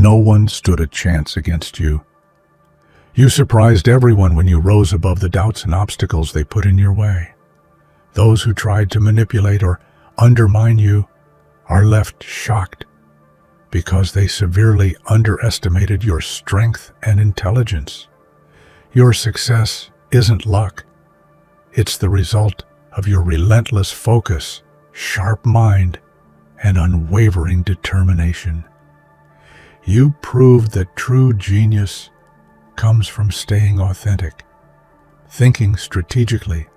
No one stood a chance against you. You surprised everyone when you rose above the doubts and obstacles they put in your way. Those who tried to manipulate or undermine you are left shocked because they severely underestimated your strength and intelligence. Your success isn't luck. It's the result of your relentless focus, sharp mind, and unwavering determination. You proved that true genius comes from staying authentic, thinking strategically,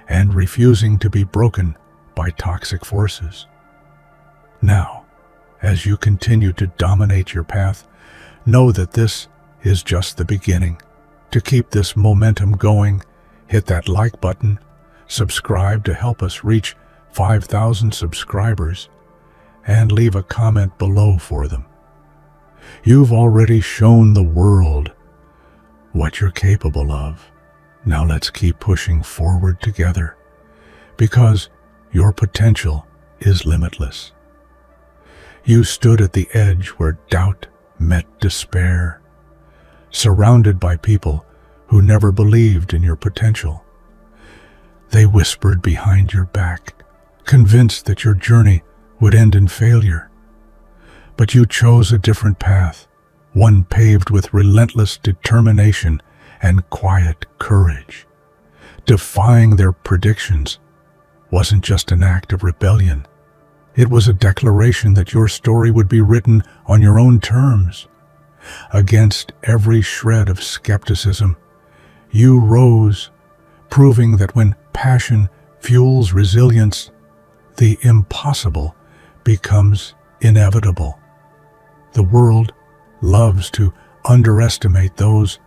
and refusing to be broken by toxic forces. Now, as you continue to dominate your path, know that this is just the beginning. To keep this momentum going, hit that like button, subscribe to help us reach 5,000 subscribers, and leave a comment below for them. You've already shown the world what you're capable of. Now let's keep pushing forward together, because your potential is limitless. You stood at the edge where doubt met despair, surrounded by people who never believed in your potential. They whispered behind your back, convinced that your journey would end in failure. But you chose a different path, one paved with relentless determination and quiet courage. Defying their predictions wasn't just an act of rebellion. It was a declaration that your story would be written on your own terms. Against every shred of skepticism, you rose, proving that when passion fuels resilience, the impossible becomes inevitable. The world loves to underestimate those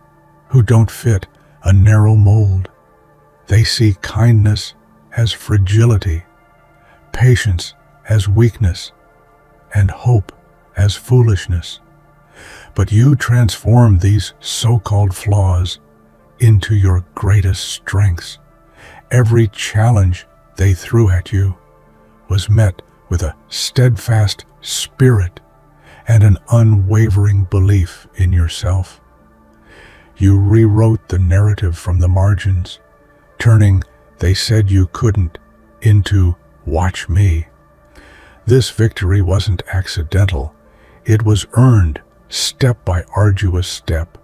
who don't fit a narrow mold. They see kindness as fragility, patience as weakness, and hope as foolishness. But you transform these so-called flaws into your greatest strengths. Every challenge they threw at you was met with a steadfast spirit and an unwavering belief in yourself. You rewrote the narrative from the margins, turning "they said you couldn't" into "watch me." This victory wasn't accidental. It was earned step by arduous step.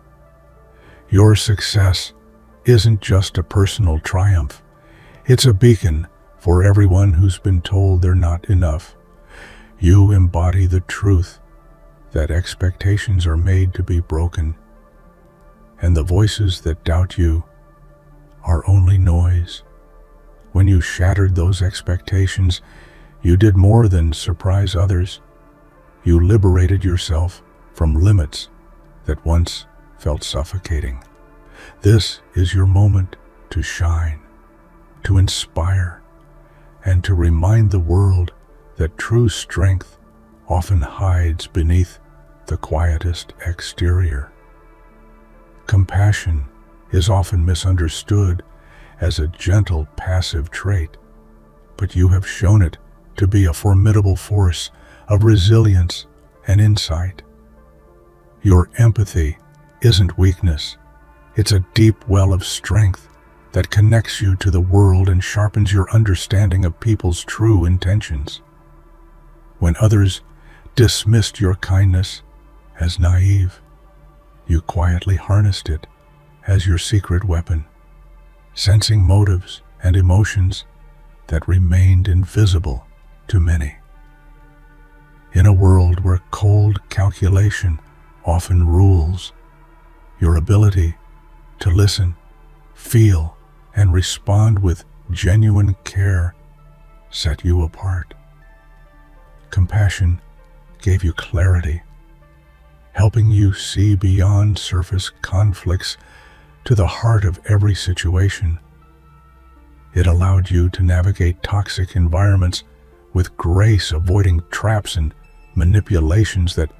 Your success isn't just a personal triumph. It's a beacon for everyone who's been told they're not enough. You embody the truth that expectations are made to be broken, and the voices that doubt you are only noise. When you shattered those expectations, you did more than surprise others. You liberated yourself from limits that once felt suffocating. This is your moment to shine, to inspire, and to remind the world that true strength often hides beneath the quietest exterior. Compassion is often misunderstood as a gentle, passive trait, but you have shown it to be a formidable force of resilience and insight. Your empathy isn't weakness. It's a deep well of strength that connects you to the world and sharpens your understanding of people's true intentions. When others dismissed your kindness as naive, you quietly harnessed it as your secret weapon, sensing motives and emotions that remained invisible to many. In a world where cold calculation often rules, your ability to listen, feel, and respond with genuine care set you apart. Compassion gave you clarity, helping you see beyond surface conflicts to the heart of every situation. It allowed you to navigate toxic environments with grace, avoiding traps and manipulations that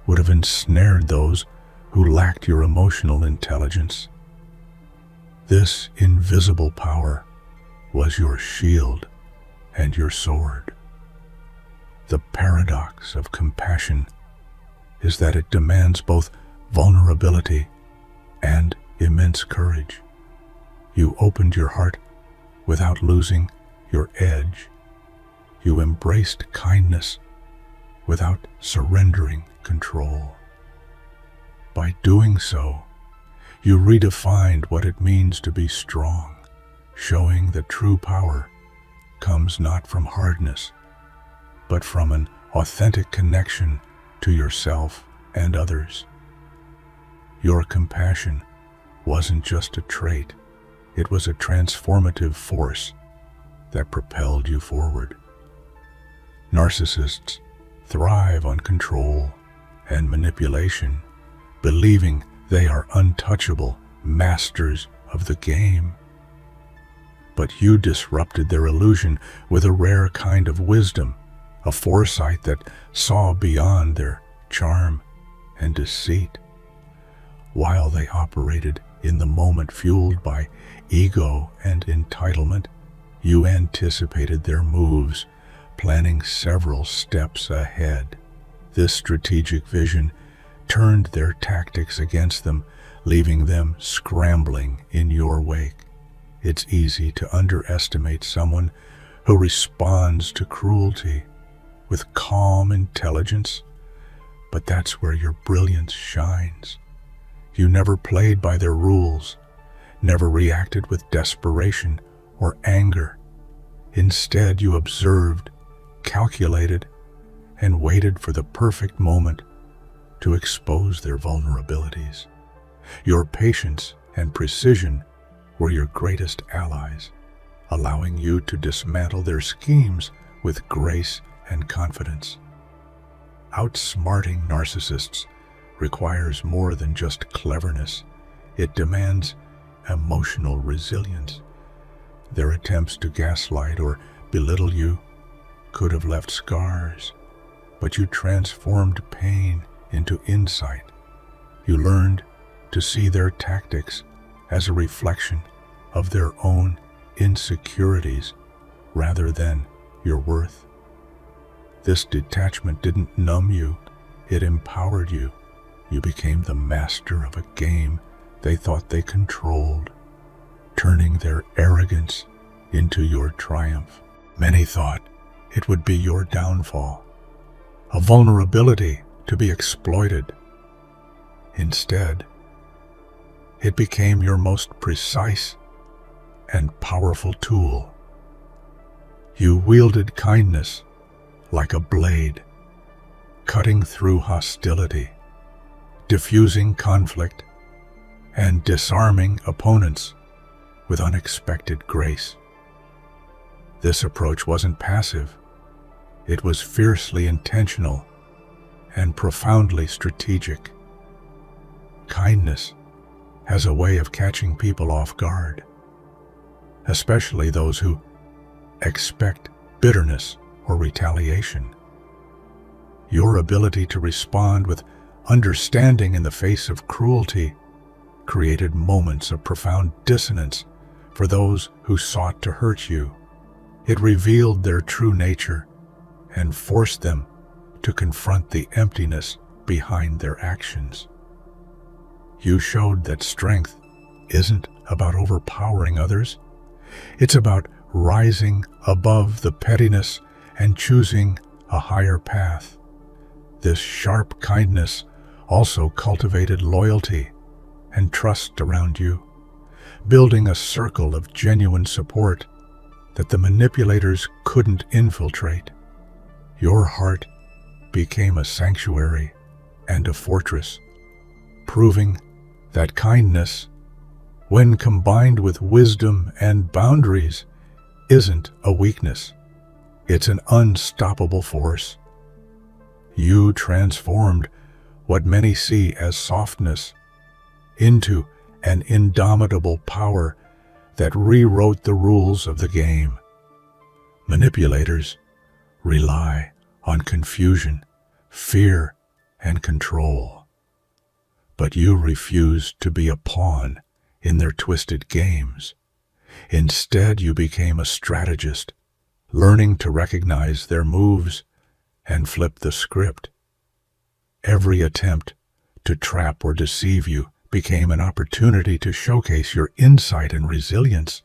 would have ensnared those who lacked your emotional intelligence. This invisible power was your shield and your sword. The paradox of compassion is that it demands both vulnerability and immense courage. You opened your heart without losing your edge. You embraced kindness without surrendering control. By doing so, you redefined what it means to be strong, showing that true power comes not from hardness, but from an authentic connection to yourself and others. Your compassion wasn't just a trait, it was a transformative force that propelled you forward. Narcissists thrive on control and manipulation, believing they are untouchable masters of the game. But you disrupted their illusion with a rare kind of wisdom, a foresight that saw beyond their charm and deceit. While they operated in the moment fueled by ego and entitlement, you anticipated their moves, planning several steps ahead. This strategic vision turned their tactics against them, leaving them scrambling in your wake. It's easy to underestimate someone who responds to cruelty with calm intelligence, but that's where your brilliance shines. You never played by their rules, never reacted with desperation or anger. Instead, you observed, calculated, and waited for the perfect moment to expose their vulnerabilities. Your patience and precision were your greatest allies, allowing you to dismantle their schemes with grace and confidence. Outsmarting narcissists requires more than just cleverness. It demands emotional resilience. Their attempts to gaslight or belittle you could have left scars, but you transformed pain into insight. You learned to see their tactics as a reflection of their own insecurities rather than your worth. This detachment didn't numb you, it empowered you. You became the master of a game they thought they controlled, turning their arrogance into your triumph. Many thought it would be your downfall, a vulnerability to be exploited. Instead, it became your most precise and powerful tool. You wielded kindness like a blade, cutting through hostility, diffusing conflict, and disarming opponents with unexpected grace. This approach wasn't passive. It was fiercely intentional and profoundly strategic. Kindness has a way of catching people off guard, especially those who expect bitterness or retaliation. Your ability to respond with understanding in the face of cruelty created moments of profound dissonance for those who sought to hurt you. It revealed their true nature and forced them to confront the emptiness behind their actions. You showed that strength isn't about overpowering others. It's about rising above the pettiness and choosing a higher path. This sharp kindness also cultivated loyalty and trust around you, building a circle of genuine support that the manipulators couldn't infiltrate. Your heart became a sanctuary and a fortress, proving that kindness, when combined with wisdom and boundaries, isn't a weakness. It's an unstoppable force. You transformed what many see as softness into an indomitable power that rewrote the rules of the game. Manipulators rely on confusion, fear, and control. But you refused to be a pawn in their twisted games. Instead, you became a strategist, learning to recognize their moves and flip the script. Every attempt to trap or deceive you became an opportunity to showcase your insight and resilience.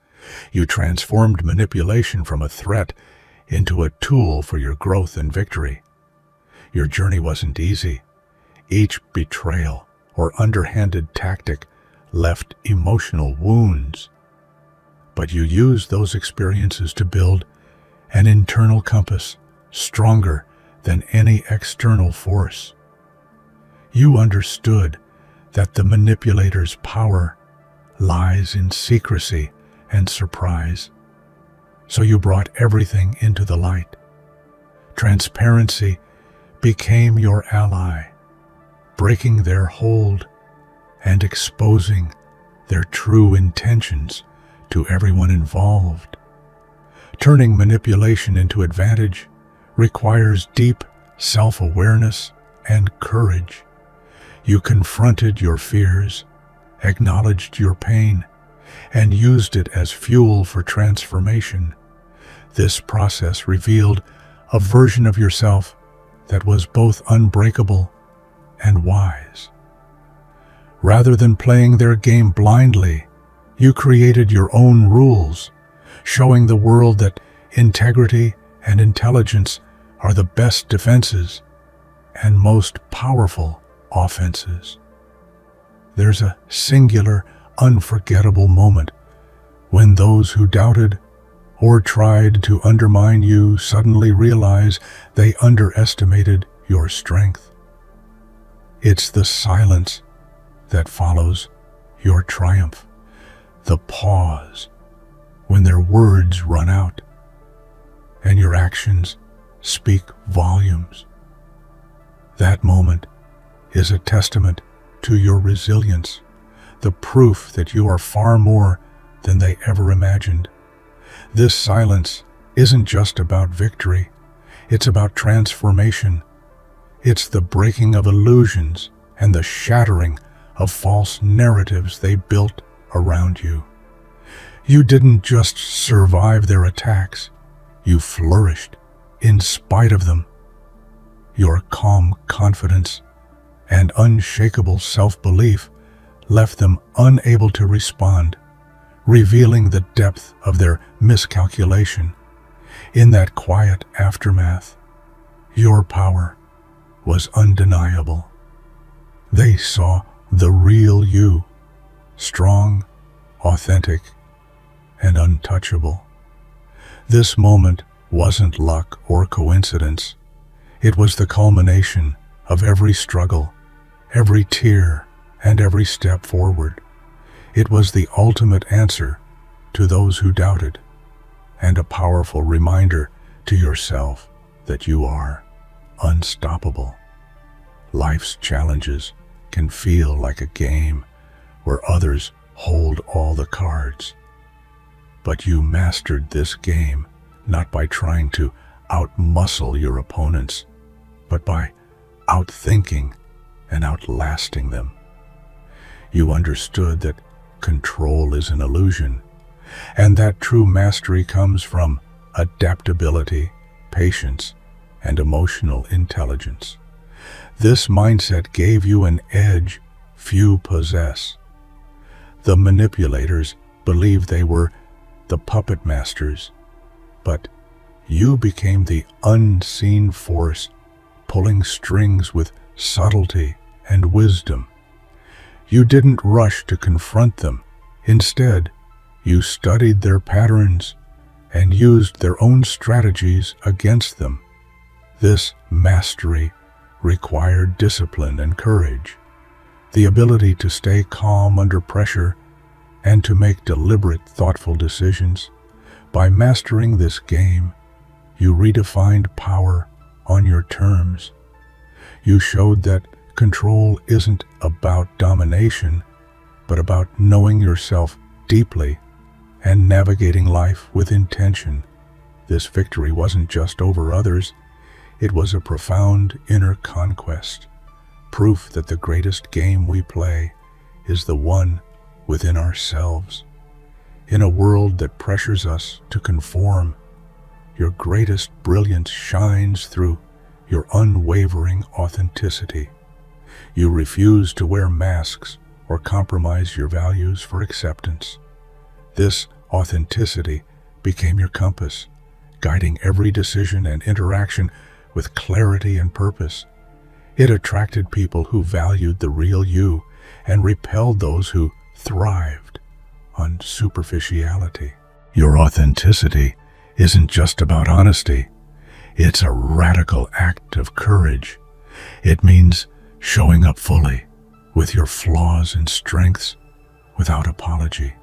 You transformed manipulation from a threat into a tool for your growth and victory. Your journey wasn't easy. Each betrayal or underhanded tactic left emotional wounds. But you used those experiences to build an internal compass stronger than any external force. You understood that the manipulator's power lies in secrecy and surprise. So you brought everything into the light. Transparency became your ally, breaking their hold and exposing their true intentions to everyone involved. Turning manipulation into advantage requires deep self-awareness and courage. You confronted your fears, acknowledged your pain, and used it as fuel for transformation. This process revealed a version of yourself that was both unbreakable and wise. Rather than playing their game blindly, you created your own rules, showing the world that integrity and intelligence are the best defenses and most powerful offenses. There's a singular, unforgettable moment when those who doubted or tried to undermine you suddenly realize they underestimated your strength. It's the silence that follows your triumph, the pause when their words run out and your actions speak volumes. That moment is a testament to your resilience, the proof that you are far more than they ever imagined. This silence isn't just about victory, it's about transformation. It's the breaking of illusions and the shattering of false narratives they built around you. You didn't just survive their attacks, you flourished in spite of them. Your calm confidence and unshakable self-belief left them unable to respond, revealing the depth of their miscalculation. In that quiet aftermath, your power was undeniable. They saw the real you, strong, authentic, and untouchable. This moment wasn't luck or coincidence. It was the culmination of every struggle, every tear, and every step forward. It was the ultimate answer to those who doubted, and a powerful reminder to yourself that you are unstoppable. Life's challenges can feel like a game where others hold all the cards. But you mastered this game not by trying to outmuscle your opponents, but by outthinking and outlasting them. You understood that control is an illusion, and that true mastery comes from adaptability, patience, and emotional intelligence. This mindset gave you an edge few possess. The manipulators believed they were the puppet masters, but you became the unseen force, pulling strings with subtlety and wisdom. You didn't rush to confront them. Instead, you studied their patterns and used their own strategies against them. This mastery required discipline and courage, the ability to stay calm under pressure and to make deliberate, thoughtful decisions. By mastering this game, you redefined power on your terms. You showed that control isn't about domination, but about knowing yourself deeply and navigating life with intention. This victory wasn't just over others, it was a profound inner conquest, proof that the greatest game we play is the one within ourselves. In a world that pressures us to conform, your greatest brilliance shines through your unwavering authenticity. You refused to wear masks or compromise your values for acceptance. This authenticity became your compass, guiding every decision and interaction with clarity and purpose. It attracted people who valued the real you and repelled those who thrived on superficiality. Your authenticity isn't just about honesty. It's a radical act of courage. It means showing up fully with your flaws and strengths without apology.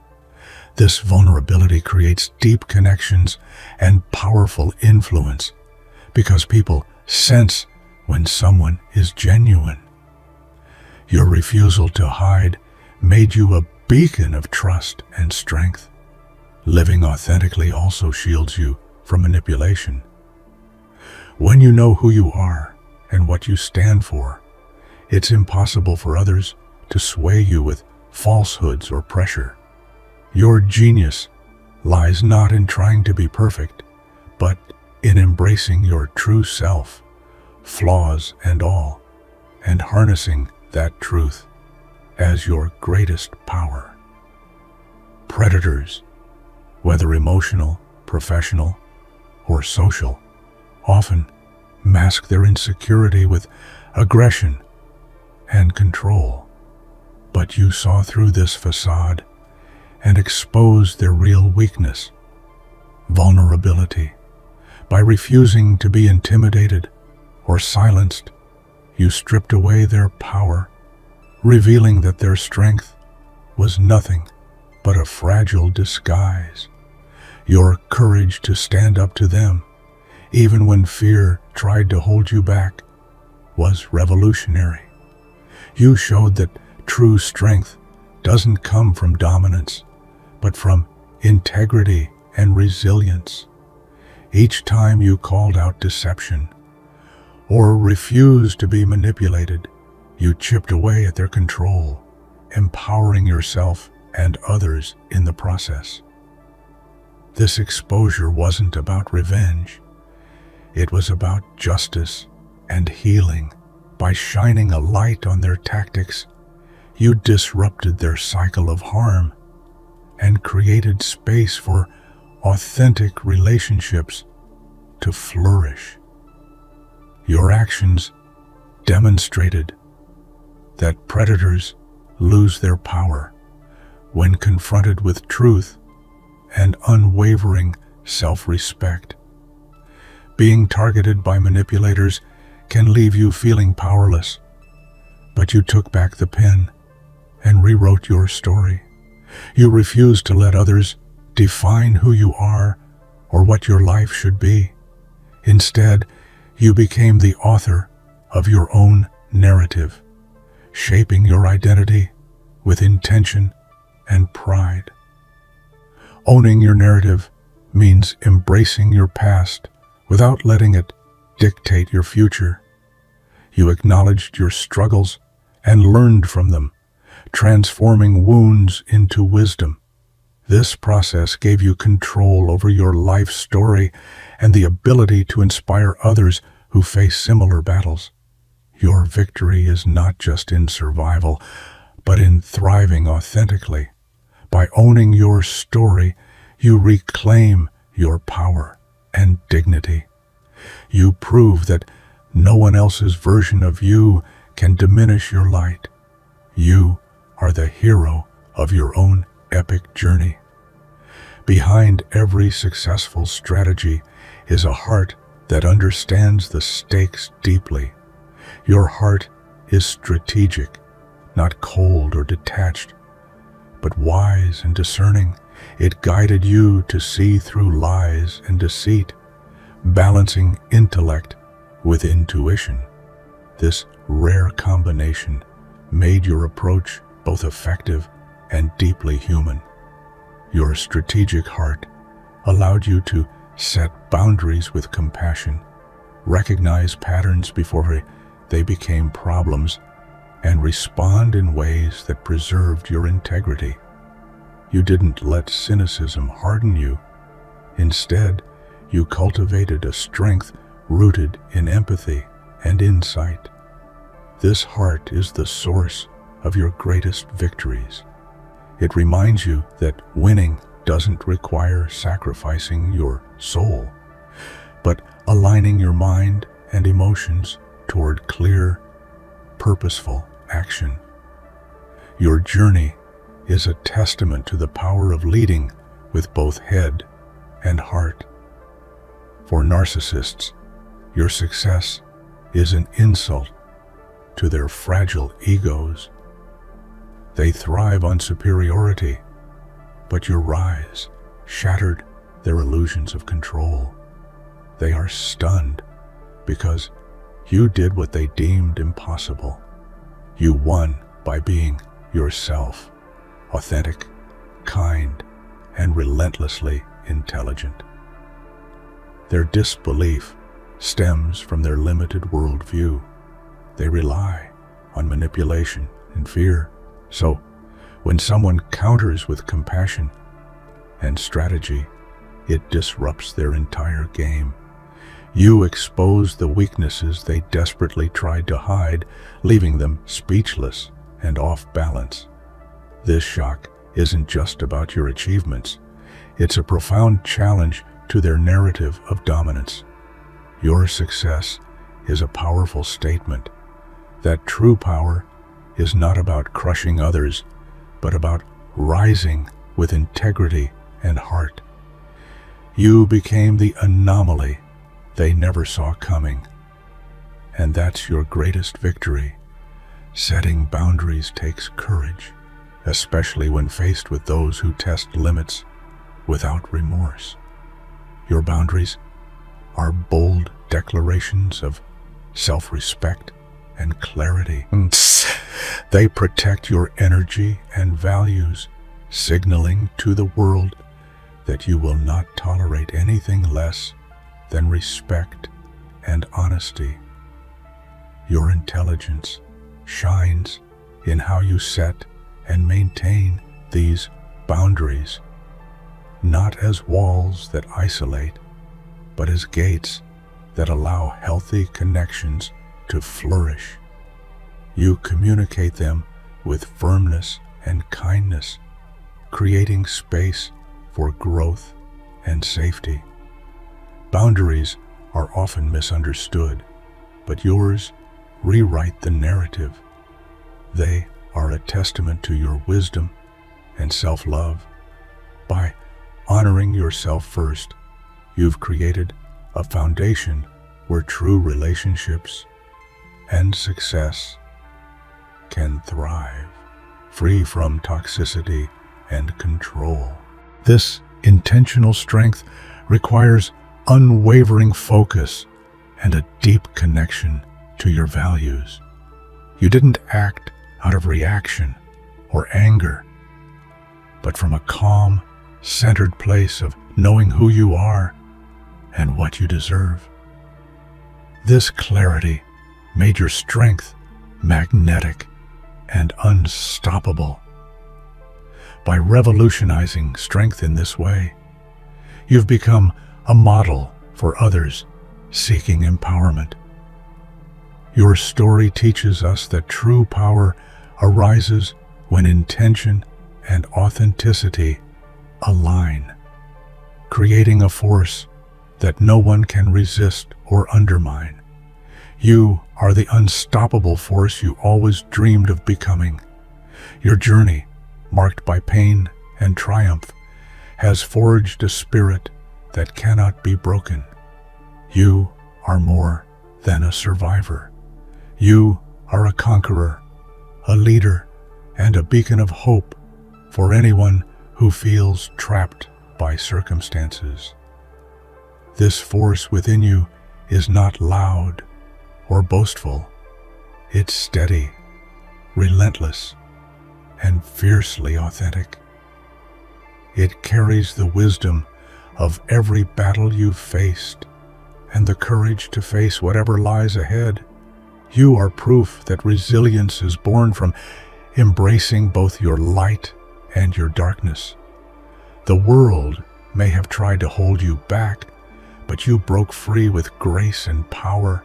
This vulnerability creates deep connections and powerful influence because people sense when someone is genuine. Your refusal to hide made you a beacon of trust and strength. Living authentically also shields you from manipulation. When you know who you are and what you stand for, it's impossible for others to sway you with falsehoods or pressure. Your genius lies not in trying to be perfect, but in embracing your true self, flaws and all, and harnessing that truth as your greatest power. Predators, whether emotional, professional, or social, often mask their insecurity with aggression and control. But you saw through this facade and exposed their real weakness, vulnerability. By refusing to be intimidated or silenced, you stripped away their power, revealing that their strength was nothing but a fragile disguise. Your courage to stand up to them, even when fear tried to hold you back, was revolutionary. You showed that true strength doesn't come from dominance, but from integrity and resilience. Each time you called out deception or refused to be manipulated, you chipped away at their control, empowering yourself and others in the process. This exposure wasn't about revenge. It was about justice and healing. By shining a light on their tactics, you disrupted their cycle of harm and created space for authentic relationships to flourish. Your actions demonstrated that predators lose their power when confronted with truth and unwavering self-respect. Being targeted by manipulators can leave you feeling powerless, but you took back the pen and rewrote your story. You refused to let others define who you are or what your life should be. Instead, you became the author of your own narrative, shaping your identity with intention and pride. Owning your narrative means embracing your past without letting it dictate your future. You acknowledged your struggles and learned from them, transforming wounds into wisdom. This process gave you control over your life story and the ability to inspire others who face similar battles. Your victory is not just in survival, but in thriving authentically. By owning your story, you reclaim your power and dignity. You prove that no one else's version of you can diminish your light. You are the hero of your own epic journey. Behind every successful strategy is a heart that understands the stakes deeply. Your heart is strategic, not cold or detached, but wise and discerning. It guided you to see through lies and deceit, balancing intellect with intuition. This rare combination made your approach both effective and deeply human. Your strategic heart allowed you to set boundaries with compassion, recognize patterns before they became problems, and respond in ways that preserved your integrity. You didn't let cynicism harden you. Instead, you cultivated a strength rooted in empathy and insight. This heart is the source of your greatest victories. It reminds you that winning doesn't require sacrificing your soul, but aligning your mind and emotions toward clear, purposeful action. Your journey is a testament to the power of leading with both head and heart. For narcissists, your success is an insult to their fragile egos. They thrive on superiority, but your rise shattered their illusions of control. They are stunned because you did what they deemed impossible. You won by being yourself, authentic, kind, and relentlessly intelligent. Their disbelief stems from their limited worldview. They rely on manipulation and fear. So, when someone counters with compassion and strategy, it disrupts their entire game. You expose the weaknesses they desperately tried to hide, leaving them speechless and off balance. This shock isn't just about your achievements. It's a profound challenge to their narrative of dominance. Your success is a powerful statement that true power is not about crushing others, but about rising with integrity and heart. You became the anomaly they never saw coming, and that's your greatest victory. Setting boundaries takes courage, especially when faced with those who test limits without remorse. Your boundaries are bold declarations of self-respect and clarity. They protect your energy and values, signaling to the world that you will not tolerate anything less than respect and honesty. Your intelligence shines in how you set and maintain these boundaries, not as walls that isolate, but as gates that allow healthy connections to flourish. You communicate them with firmness and kindness, creating space for growth and safety. Boundaries are often misunderstood, but yours rewrite the narrative. They are a testament to your wisdom and self-love. By honoring yourself first, you've created a foundation where true relationships and success can thrive, free from toxicity and control. This intentional strength requires unwavering focus and a deep connection to your values. You didn't act out of reaction or anger, but from a calm, centered place of knowing who you are and what you deserve. This clarity made your strength magnetic and unstoppable. By revolutionizing strength in this way, you've become a model for others seeking empowerment. Your story teaches us that true power arises when intention and authenticity align, creating a force that no one can resist or undermine. You are the unstoppable force you always dreamed of becoming. Your journey, marked by pain and triumph, has forged a spirit that cannot be broken. You are more than a survivor. You are a conqueror, a leader, and a beacon of hope for anyone who feels trapped by circumstances. This force within you is not loud or boastful. It's steady, relentless, and fiercely authentic. It carries the wisdom of every battle you've faced and the courage to face whatever lies ahead. You are proof that resilience is born from embracing both your light and your darkness. The world may have tried to hold you back, but you broke free with grace and power.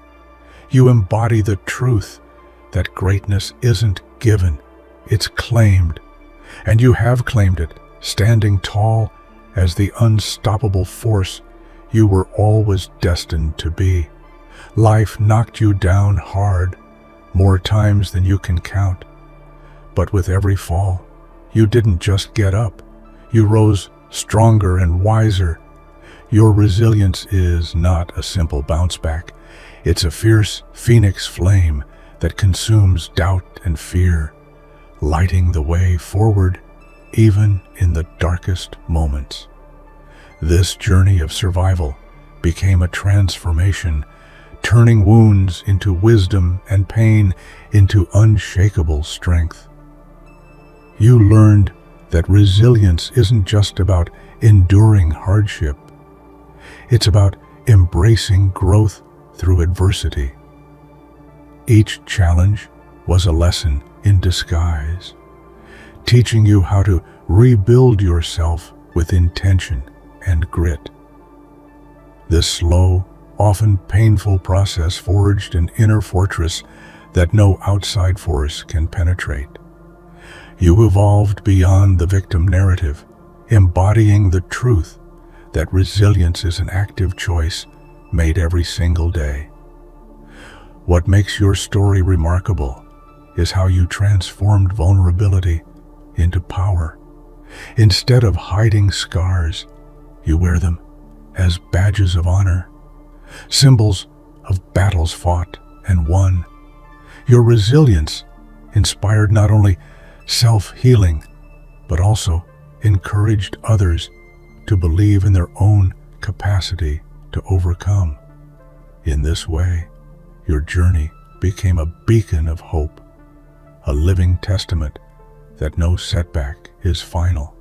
You embody the truth that greatness isn't given, it's claimed. And you have claimed it, standing tall as the unstoppable force you were always destined to be. Life knocked you down hard, more times than you can count. But with every fall, you didn't just get up. You rose stronger and wiser. Your resilience is not a simple bounce back. It's a fierce phoenix flame that consumes doubt and fear, lighting the way forward even in the darkest moments. This journey of survival became a transformation, turning wounds into wisdom and pain into unshakable strength. You learned that resilience isn't just about enduring hardship. It's about embracing growth through adversity. Each challenge was a lesson in disguise, teaching you how to rebuild yourself with intention and grit. This slow, often painful process forged an inner fortress that no outside force can penetrate. You evolved beyond the victim narrative, embodying the truth that resilience is an active choice made every single day. What makes your story remarkable is how you transformed vulnerability into power. Instead of hiding scars, you wear them as badges of honor, symbols of battles fought and won. Your resilience inspired not only self-healing, but also encouraged others to believe in their own capacity to overcome. In this way, your journey became a beacon of hope, a living testament that no setback is final.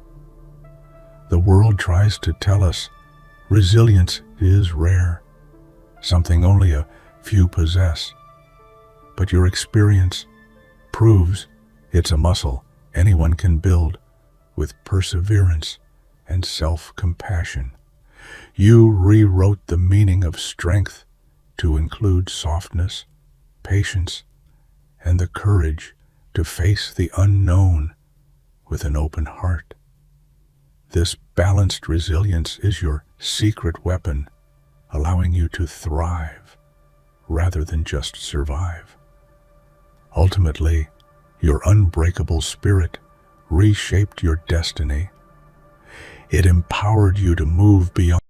The world tries to tell us resilience is rare, something only a few possess. But your experience proves it's a muscle anyone can build with perseverance and self-compassion. You rewrote the meaning of strength to include softness, patience, and the courage to face the unknown with an open heart. This balanced resilience is your secret weapon, allowing you to thrive rather than just survive. Ultimately, your unbreakable spirit reshaped your destiny. It empowered you to move beyond